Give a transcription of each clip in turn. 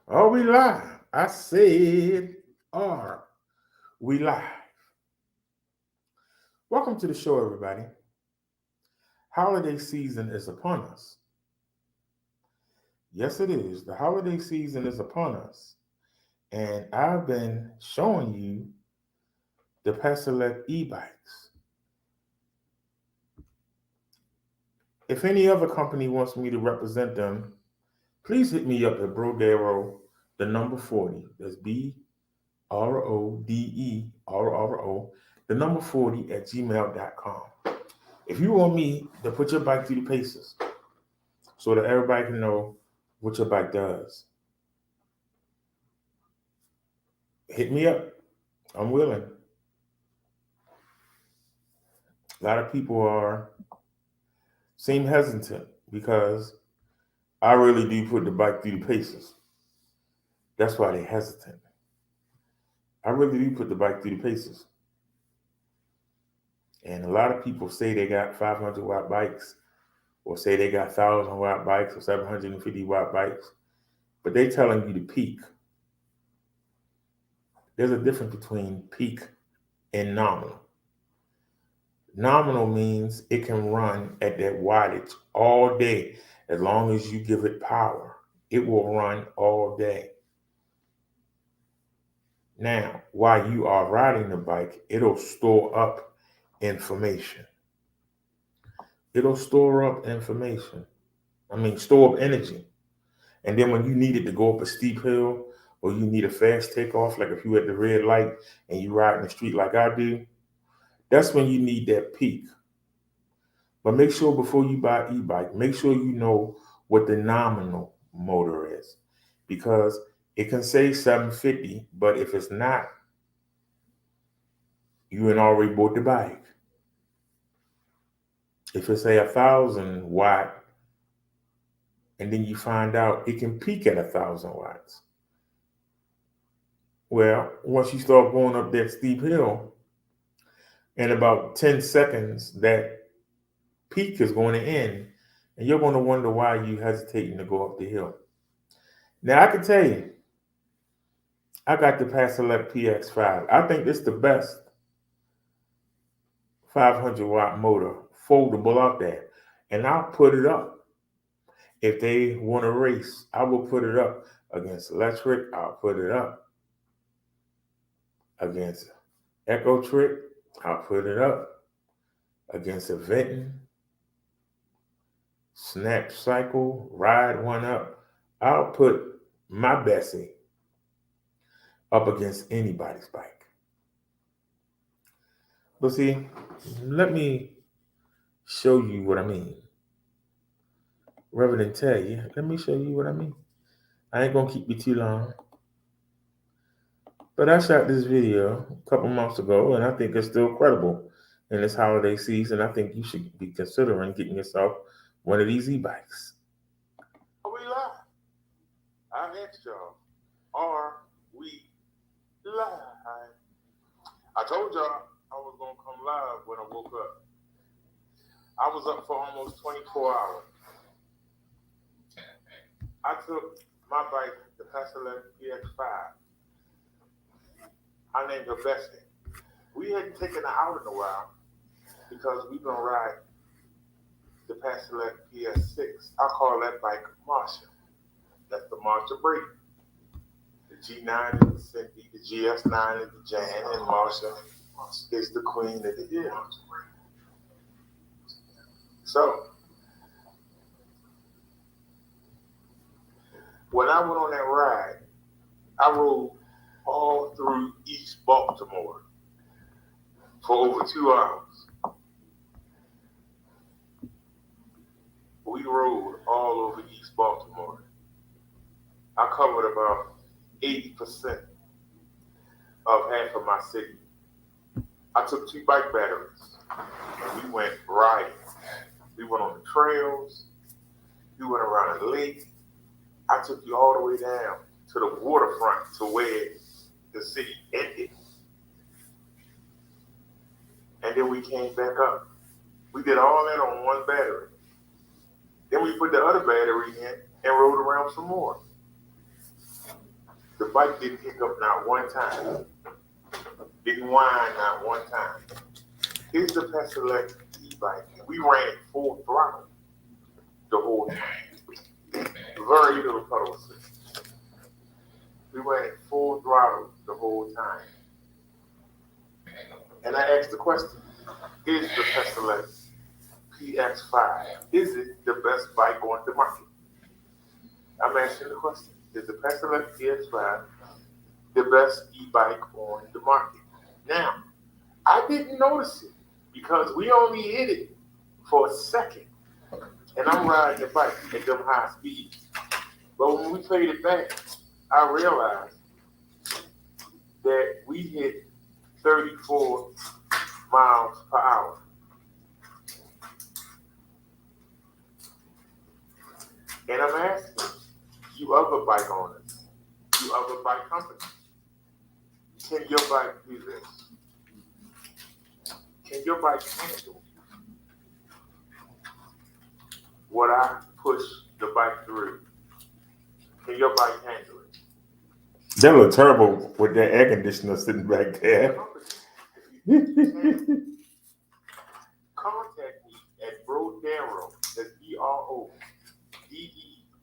Are we live? I said, are we live? Welcome to the show, everybody. Holiday season is upon us. Yes, it is. The holiday season is upon us. And I've been showing you the Paselec e-bikes. If any other company wants me to represent them, please hit me up at Brodero, the number 40. That's BRODERRO, the number 40 at gmail.com. If you want me to put your bike through the paces so that everybody can know what your bike does, hit me up. I'm willing. A lot of people seem hesitant because I really do put the bike through the paces. That's why they're hesitant. I really do put the bike through the paces. And a lot of people say they got 500 watt bikes or say they got 1,000 watt bikes or 750 watt bikes, but they're telling you to peak. There's a difference between peak and nominal. Nominal means it can run at that wattage all day as long as you give it power. It will run all day. Now, while you are riding the bike, it'll store up information. It'll store up information. Store up energy. And then when you need it to go up a steep hill or you need a fast takeoff, like if you at the red light and you ride in the street like I do, that's when you need that peak. But make sure before you buy e-bike, make sure you know what the nominal motor is. Because it can say 750, but if it's not, you ain't already bought the bike. If it say 1,000 watt, and then you find out it can peak at 1,000 watts. Well, once you start going up that steep hill, in about 10 seconds, that peak is going to end, and you're going to wonder why you hesitating to go up the hill. Now, I can tell you, I got the Paselec PX5. I think it's the best 500 watt motor foldable out there, and I'll put it up. If they want to race, I will put it up against electric. I'll put it up against Echo Trick. I'll put it up against a Venton, Snap Cycle, Ride One Up. I'll put my Bessie up against anybody's bike. But see, let me show you what I mean. Rather than tell you, let me show you what I mean. I ain't gonna keep you too long. But I shot this video a couple months ago, and I think it's still credible in this holiday season. I think you should be considering getting yourself one of these e-bikes. Are we live? I asked y'all, are we live? I told y'all I was going to come live when I woke up. I was up for almost 24 hours. I took my bike, the Paselec PX5. I named her Bessie. We hadn't taken her out in a while because we're going to ride the Paselec PS6. I call that bike Marsha. That's the Marsha break. The G9 is the Cindy, the GS9 is the Jan, and Marsha is the queen of the hill. So, when I went on that ride, I rode all through East Baltimore for over 2 hours. We rode all over East Baltimore. I covered about 80% of half of my city. I took 2 bike batteries and we went riding. We went on the trails. We went around the lake. I took you all the way down to the waterfront to where the city ended. And then we came back up. We did all that on 1 battery. Then we put the other battery in and rode around some more. bike didn't hiccup not one time. Didn't whine not one time. Here's the Paselec e-bike. We ran full throttle the whole time. Very little pedal assist. We ran full throttle the whole time. And I asked the question, is the Paselec PX5, is it the best bike on the market? I'm asking the question, is the Paselec PX5 the best e-bike on the market? Now, I didn't notice it because we only hit it for a second. And I'm riding the bike at them high speeds. But when we played it back, I realized that we hit 34 miles per hour. And I'm asking you other bike owners, you other bike companies, can your bike do this? Can your bike handle what I push the bike through? Can your bike handle it? That look terrible with that air conditioner sitting back there. Contact me at Brodero, that's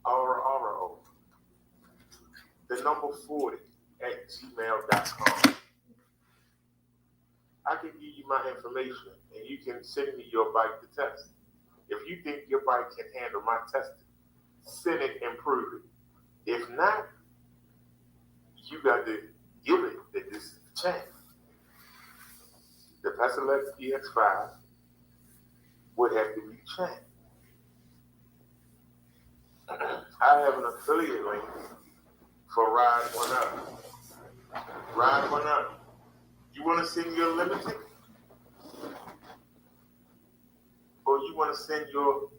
BRODERRO, the number 40 at gmail.com. I can give you my information and you can send me your bike to test. If you think your bike can handle my testing, send it and prove it. If not, you got to give it that this is a chance. The Paselec PX5 would have to be changed. I have an affiliate link for Ride One Up. Ride One Up. You want to send your limited? Or you want to send your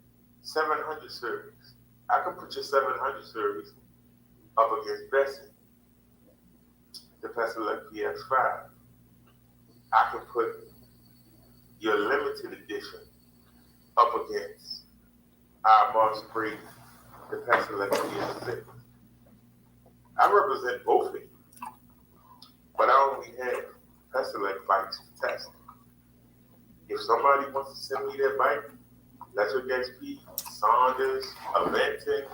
700 series? I can put your 700 series up against Bessie, the Paselec PX5. I can put your limited edition up against our Mars Free, the Paselec PX6. I represent both of you, but I only have Paselec bikes to test. If somebody wants to send me their bike, Electric XP, Saunders, Aventon,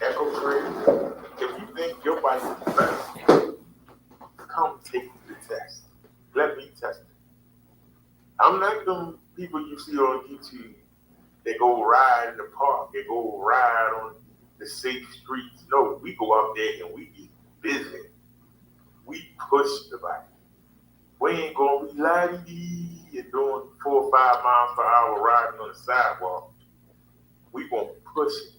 Echo Trade, if you think your bike is better, come take the test. Let me test it. I'm not them people you see on YouTube. They go ride in the park. They go ride on the safe streets. No, we go out there and we get busy. We push the bike. We ain't gonna be la-dee-dee and doing 4 or 5 miles per hour riding on the sidewalk. We gonna push it.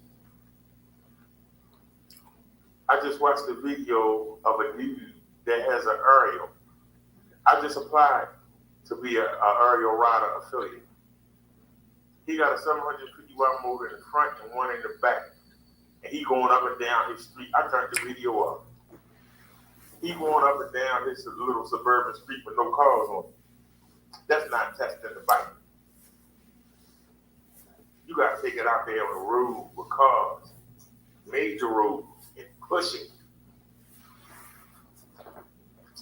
I just watched a video of a dude that has an aerial. I just applied to be an aerial rider affiliate. He got a 750 watt motor in the front and one in the back. And he going up and down his street. I turned the video up. He going up and down his little suburban street with no cars on it. That's not testing the bike. You got to take it out there on the road with cars, major roads, and push it.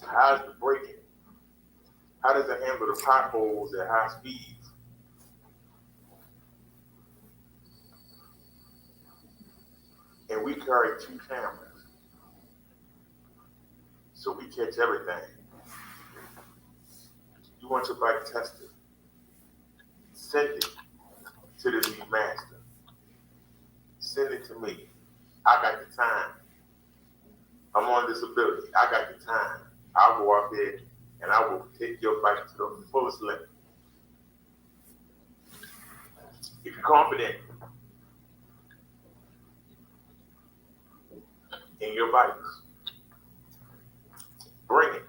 How's the braking? How does it handle the potholes at high speeds? And we carry 2 cameras. So we catch everything. You want your bike tested? Send it to the new master. Send it to me. I got the time. I'm on disability. I got the time. I'll go out there and I will take your bike to the fullest limit. If you're confident in your bikes, bring it.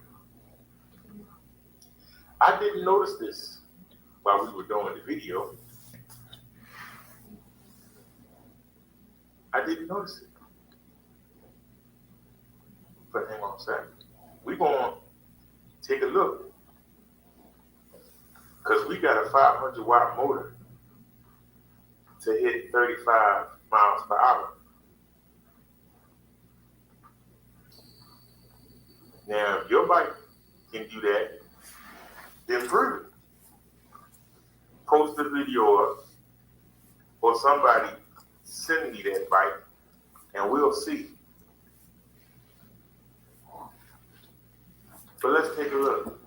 I didn't notice this while we were doing the video. I didn't notice it. But hang on a second. We're going to take a look. Because we got a 500 watt motor to hit 35 miles per hour. Now, if your bike can do that, then prove it. Post a video up, or somebody send me that bike, and we'll see. But let's take a look.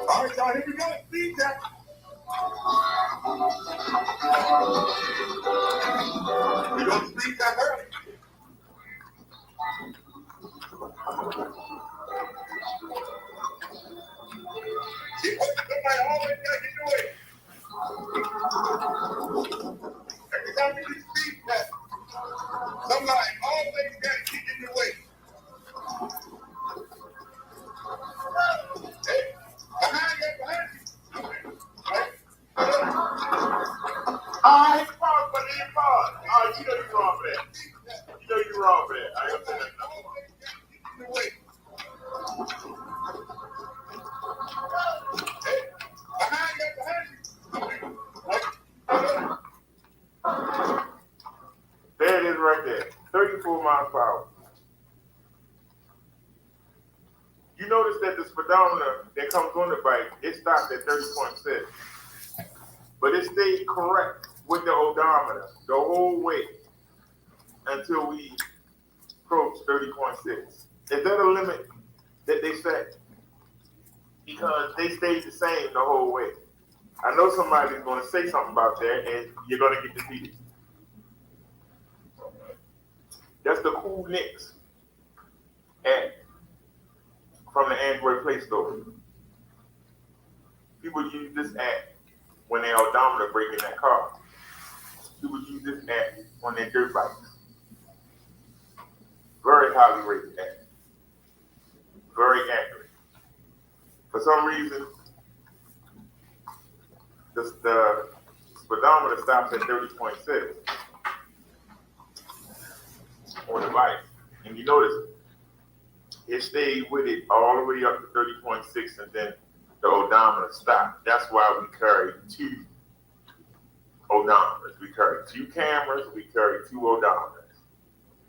All right, y'all, here we go. Speed check. We're going to speed check early. Somebody always got to get in the way. Every time we do speed check, somebody always got to get in the way. Hey, behind you. All right, pause, but then pause. All right, you know you're wrong for that. You know you're wrong for that. I ain't gonna say nothing. Always got to get in the way. Hey, behind you. There it is right there. 34 miles per hour. You notice that the speedometer that comes on the bike, it stopped at 30.6. But it stayed correct with the odometer the whole way until we approached 30.6. Is that a limit that they set? Because they stayed the same the whole way. I know somebody's going to say something about that, and you're going to get defeated. That's the cool Nicks app from the Android Play Store. People use this app when their odometer break in that car. People use this app on their dirt bikes. Very highly rated app. Very accurate. For some reason, the speedometer stops at 30.6 on the bike. And you notice it stayed with it all the way up to 30.6, and then the odometer stopped. That's why we carry two odometers. We carry two cameras, we carry two odometers.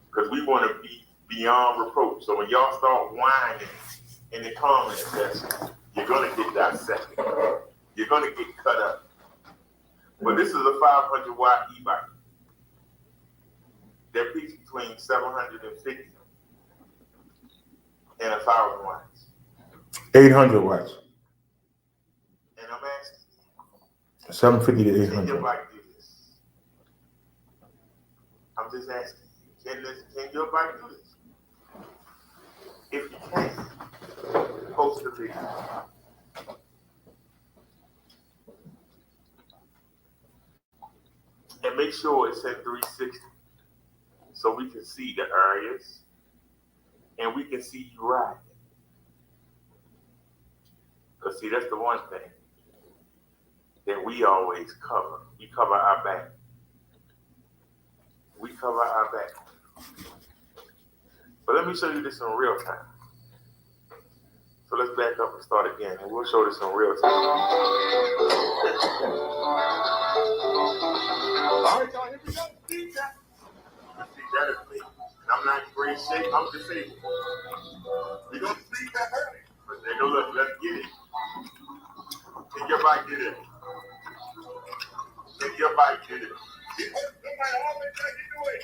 Because we want to be beyond reproach. So when y'all start whining in the comment section, you're going to get dissected. You're going to get cut up. But this is a 500 watt e-bike that peaks between 750 and 1,000 watts. 800 watts. And I'm asking, 750 to can 800. your bike do this? I'm just asking, can your bike do this? If you can, post a video. And make sure it's at 360 so we can see the areas and we can see you riding. Because see, that's the one thing that we always cover. We cover our back. We cover our back. But let me show you this in real time. So let's back up and start again, and we'll show this in real time. All right, y'all, here we go. See that? See, that is me. And I'm not in great shape. I'm disabled. We're going to speak that early. But take a look. Let's get it. Can your bike get it? Can your bike get it? Somebody always got to get the way.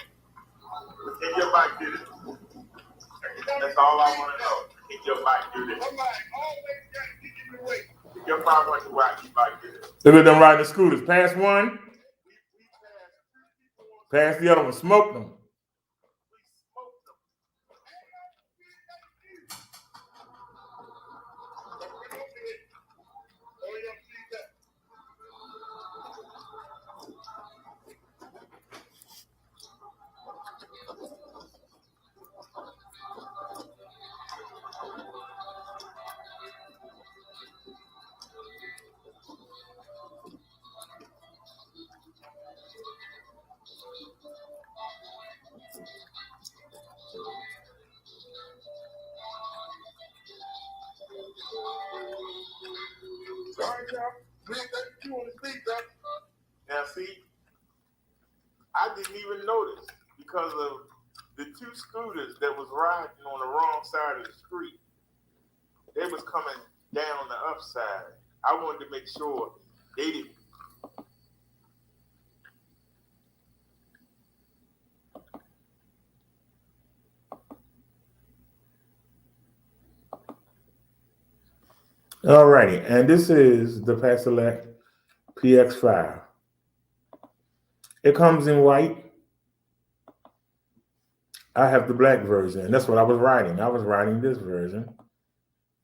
Can your bike get it? That's all I want to know. Can your bike do this? Somebody always got to get in the way. Can your 500 watt e-bike do this? Look at them riding the scooters. Pass one. Pass the other one. Smoke them. Sorry, y'all. Now see, I didn't even notice because of the two scooters that was riding on the wrong side of the street. They was coming down the upside. I wanted to make sure they didn't. Alrighty, and this is the Paselec PX5. It comes in white. I have the black version, and that's what I was riding. I was riding this version.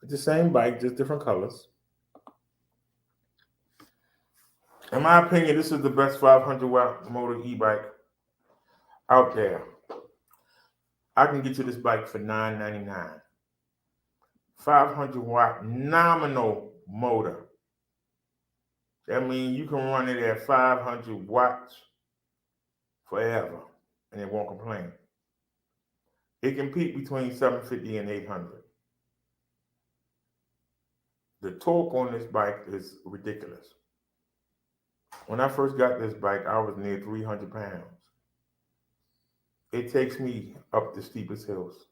It's the same bike, just different colors. In my opinion, this is the best 500 watt motor e-bike out there. I can get you this bike for $9.99. 500 watt nominal motor. That means you can run it at 500 watts forever and it won't complain. It can peak between 750 and 800. The torque on this bike is ridiculous. When I first got this bike, I was near 300 pounds. It takes me up the steepest hills.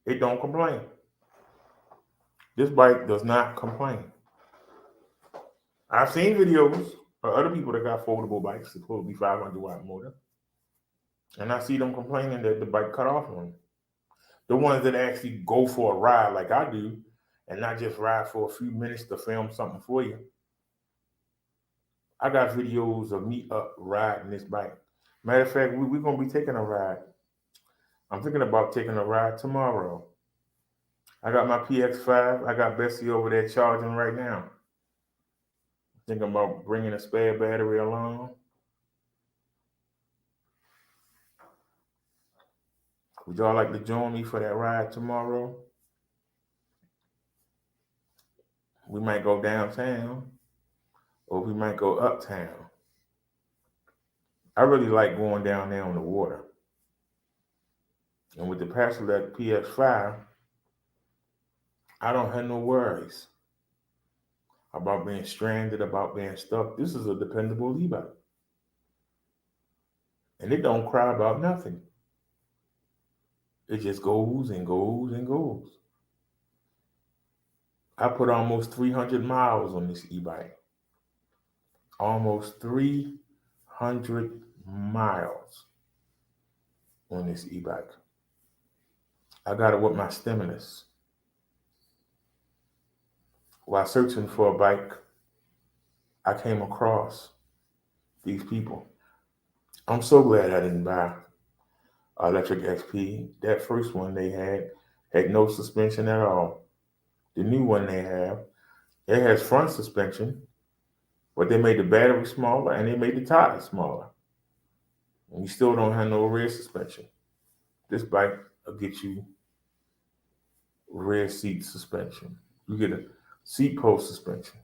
It don't complain. This bike does not complain. I've seen videos of other people that got foldable bikes, supposed to be 500 watt motor, and I see them complaining that the bike cut off on them. The ones that actually go for a ride like I do, and not just ride for a few minutes to film something for you. I got videos of me up riding this bike. Matter of fact, we're going to be taking a ride. I'm thinking about taking a ride tomorrow. I got my PX5. I got Bessie over there charging right now. Thinking about bringing a spare battery along. Would y'all like to join me for that ride tomorrow? We might go downtown or we might go uptown. I really like going down there on the water. And with the Paselec PX5, I don't have no worries about being stranded, about being stuck. This is a dependable e-bike. And it don't cry about nothing. It just goes and goes and goes. I put almost 300 miles on this e-bike. Almost 300 miles on this e-bike. I got it with my stimulus. While searching for a bike, I came across these people. I'm so glad I didn't buy Electric XP. That first one they had no suspension at all. The new one they have, it has front suspension, but they made the battery smaller and they made the tires smaller. And you still don't have no rear suspension. This bike will get you rear seat suspension. You get a seat post suspension.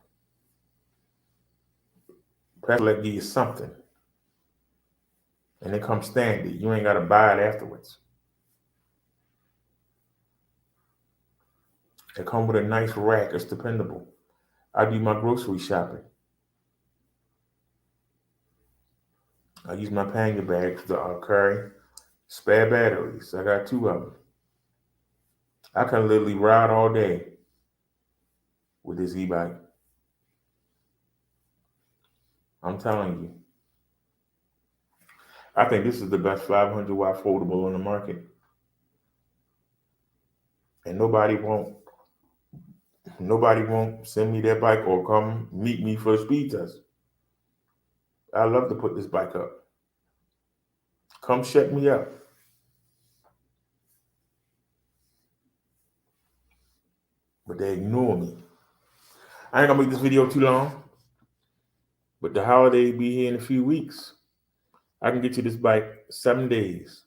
Paselec give you something. And it comes standard. You ain't got to buy it afterwards. It comes with a nice rack. It's dependable. I do my grocery shopping. I use my pannier bags to carry spare batteries. I got 2 of them. I can literally ride all day with this e-bike. I'm telling you. I think this is the best 500 watt foldable on the market. And nobody won't send me their bike or come meet me for a speed test. I love to put this bike up. Come shut me up. But they ignore me. I ain't gonna make this video too long. But the holiday be here in a few weeks. I can get you this bike 7 days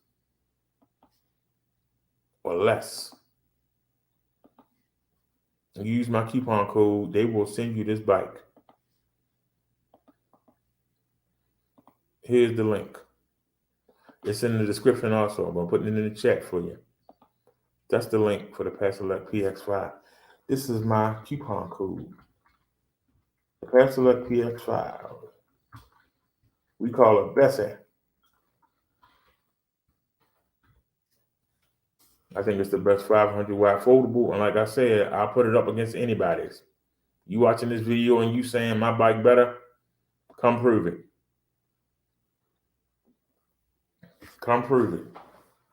or less. And you use my coupon code, they will send you this bike. Here's the link. It's in the description also. I'm gonna put it in the chat for you. That's the link for the Paselec PX5. This is my coupon code. The Paselec PX5. We call it Bessie. I think it's the best 500 watt foldable. And like I said, I'll put it up against anybody's. You watching this video and you saying my bike better, come prove it. Come prove it.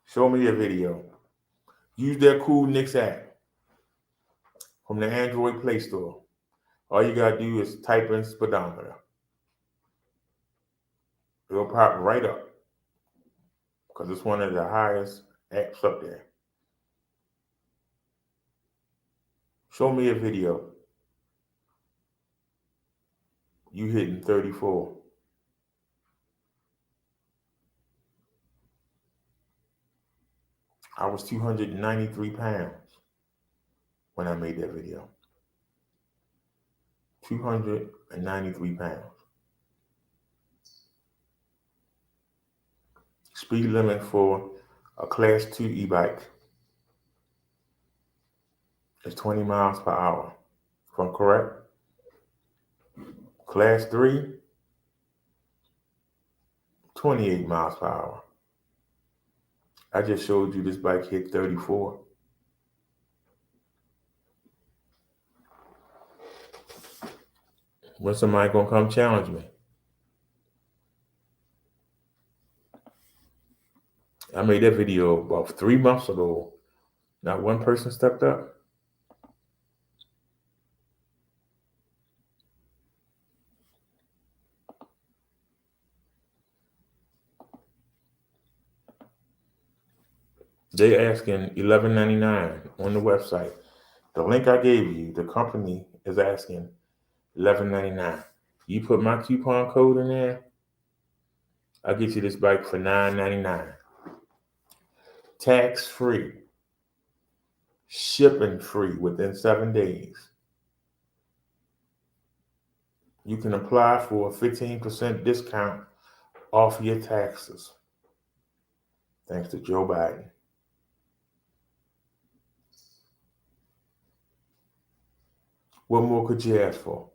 Show me a video. Use that Cool Nix app from the Android Play Store. All you gotta do is type in speedometer. It'll pop right up because it's one of the highest apps up there. Show me a video. You hitting 34. I was 293 pounds when I made that video. 293 pounds. Speed limit for a Class 2 e-bike is 20 miles per hour, if I'm correct. Class 3, 28 miles per hour. I just showed you this bike hit 34. When somebody gonna come challenge me? I made that video about 3 months ago. Not one person stepped up. They asking $11.99 on the website. The link I gave you, the company is asking $11.99. You put my coupon code in there, I'll get you this bike for $9.99. Tax free. Shipping free within 7 days. You can apply for a 15% discount off your taxes. Thanks to Joe Biden. What more could you ask for?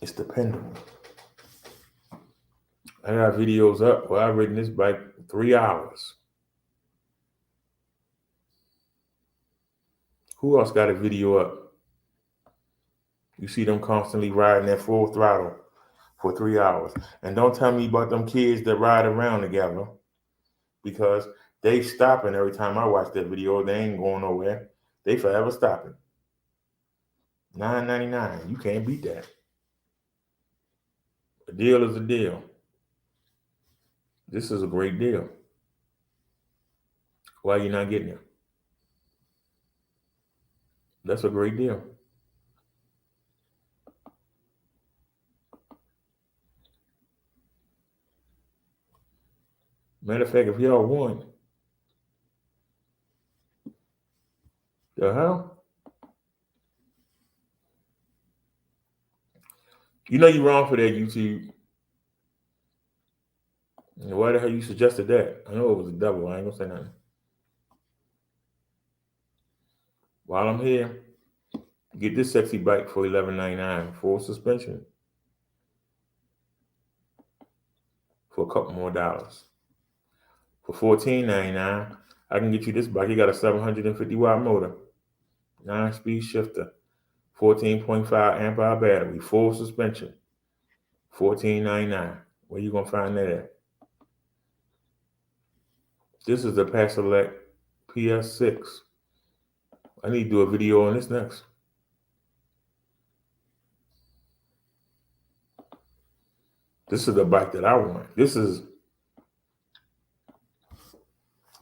It's dependable. I got videos up where I've ridden this bike 3 hours. Who else got a video up? You see them constantly riding at full throttle for 3 hours. And don't tell me about them kids that ride around together, because they stopping every time I watch that video. They ain't going nowhere. They forever stopping. $9.99. You can't beat that. A deal is a deal. This is a great deal. Why are you not getting it? That's a great deal. Matter of fact, if y'all won, the hell? You know you're wrong for that, YouTube. Why the hell you suggested that? I know it was a double. I ain't gonna say nothing. While I'm here, get this sexy bike for $11.99, full suspension, for a couple more dollars. For $14.99, I can get you this bike. You got a 750 watt motor, 9-speed shifter, 14.5 amp hour battery, full suspension, $14.99. Where you gonna find that at? This is the Paselec PS6. I need to do a video on this next. This is the bike that I want. This is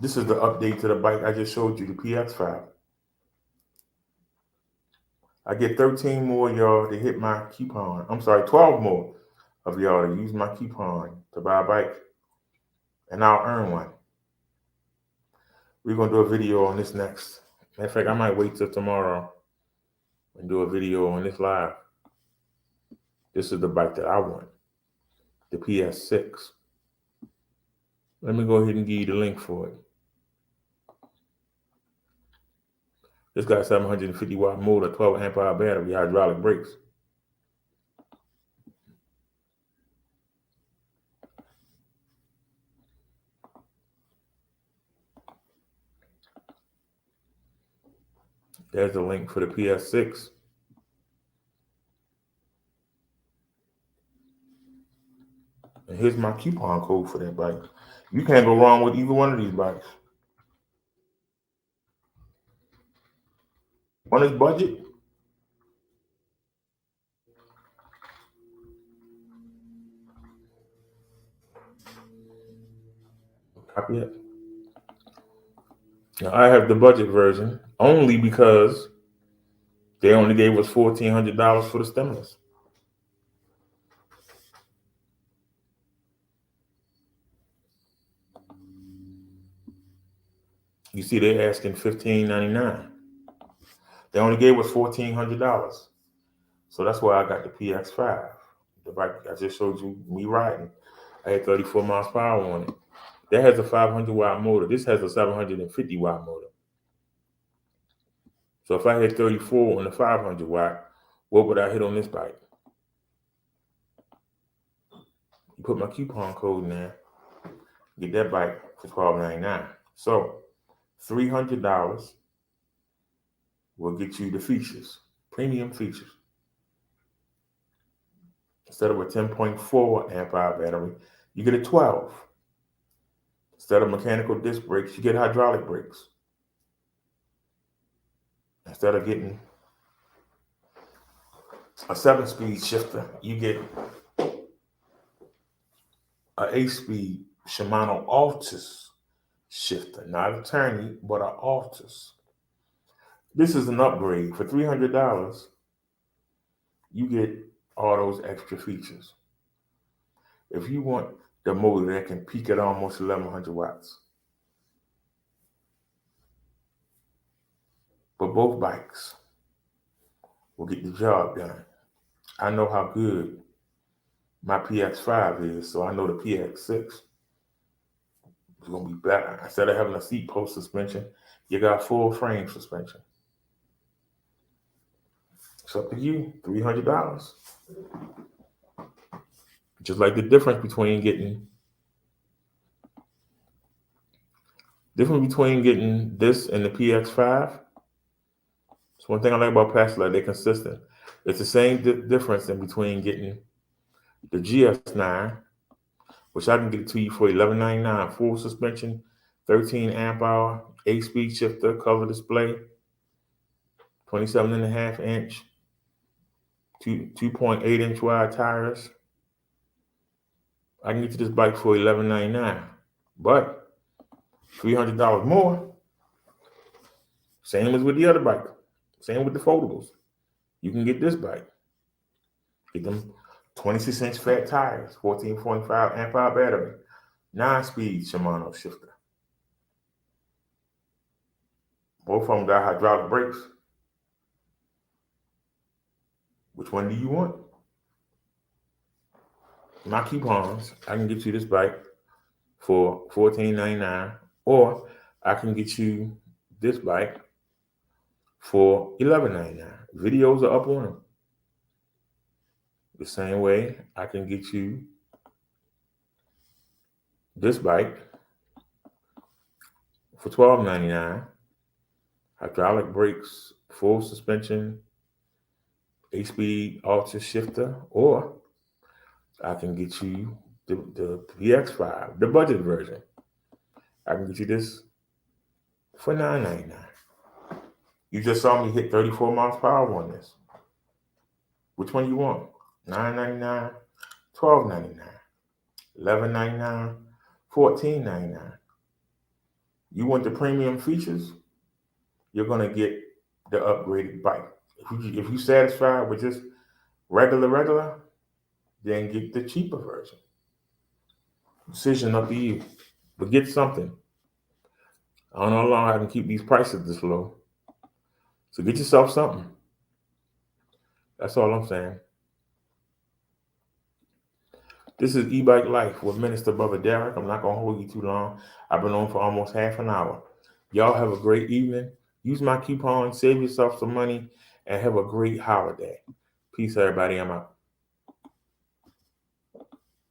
the update to the bike I just showed you, the PX5. I get 13 more of y'all to hit my coupon. I'm sorry, 12 more of y'all to use my coupon to buy a bike, and I'll earn one. We're gonna do a video on this next. Matter of fact, I might wait till tomorrow and do a video on this live. This is the bike that I want, the PS6. Let me go ahead and give you the link for it. This got 750 watt motor, 12 amp hour battery, hydraulic brakes. There's the link for the PS6. And here's my coupon code for that bike. You can't go wrong with either one of these bikes. On this budget, copy it. Now I have the budget version only because they only gave us $1,400 for the stimulus. You see, they're asking $1,599. They only gave us $1,400, so that's why I got the PX5. The bike I just showed you me riding. I had 34 miles per hour on it. That has a 500 watt motor. This has a 750 watt motor. So if I hit 34 on the 500 watt, what would I hit on this bike? You put my coupon code in there, get that bike for $1,299. So $300 will get you the features, premium features. Instead of a 10.4 amp hour battery, you get a 12. Instead of mechanical disc brakes, you get hydraulic brakes. Instead of getting a 7-speed shifter, you get an 8-speed Shimano Altus shifter. Not a Turney, but an Altus. This is an upgrade. For $300, you get all those extra features. If you want the motor that can peak at almost 1,100 watts. But both bikes will get the job done. I know how good my PX5 is, so I know the PX6 is going to be better. Instead of having a seat post suspension, you got full frame suspension. It's up to you, $300. Just like the difference between getting this and the PX5. It's one thing I like about Paselec, they're consistent. It's the same difference in between getting the GS9, which I can get it to you for $11.99, full suspension, 13 amp hour, 8-speed shifter, color display, 27.5 inch, 2.8 inch wide tires. I can get you this bike for $11.99, but $300 more. Same as with the other bike. Same with the foldables. You can get this bike. Get them 26-inch fat tires, 14.5 amp hour battery, 9-speed Shimano shifter. Both of them got hydraulic brakes. Which one do you want? My coupons, I can get you this bike for $14.99, or I can get you this bike for $11.99. Videos are up on them. The same way I can get you this bike for $12.99. Hydraulic brakes, full suspension, 8-speed Altus shifter, or I can get you the PX5, the budget version. I can get you this for $9.99. You just saw me hit 34 miles per hour on this. Which one you want? $9.99, $12.99, $11.99, $14.99. You want the premium features? You're gonna get the upgraded bike. If you satisfied with just regular, then get the cheaper version. Decision up to you. But get something. I don't know how long I can keep these prices this low. So get yourself something. That's all I'm saying. This is E-Bike Life with Minister Brother Derek. I'm not going to hold you too long. I've been on for almost half an hour. Y'all have a great evening. Use my coupon, save yourself some money, and have a great holiday. Peace, everybody. I'm out.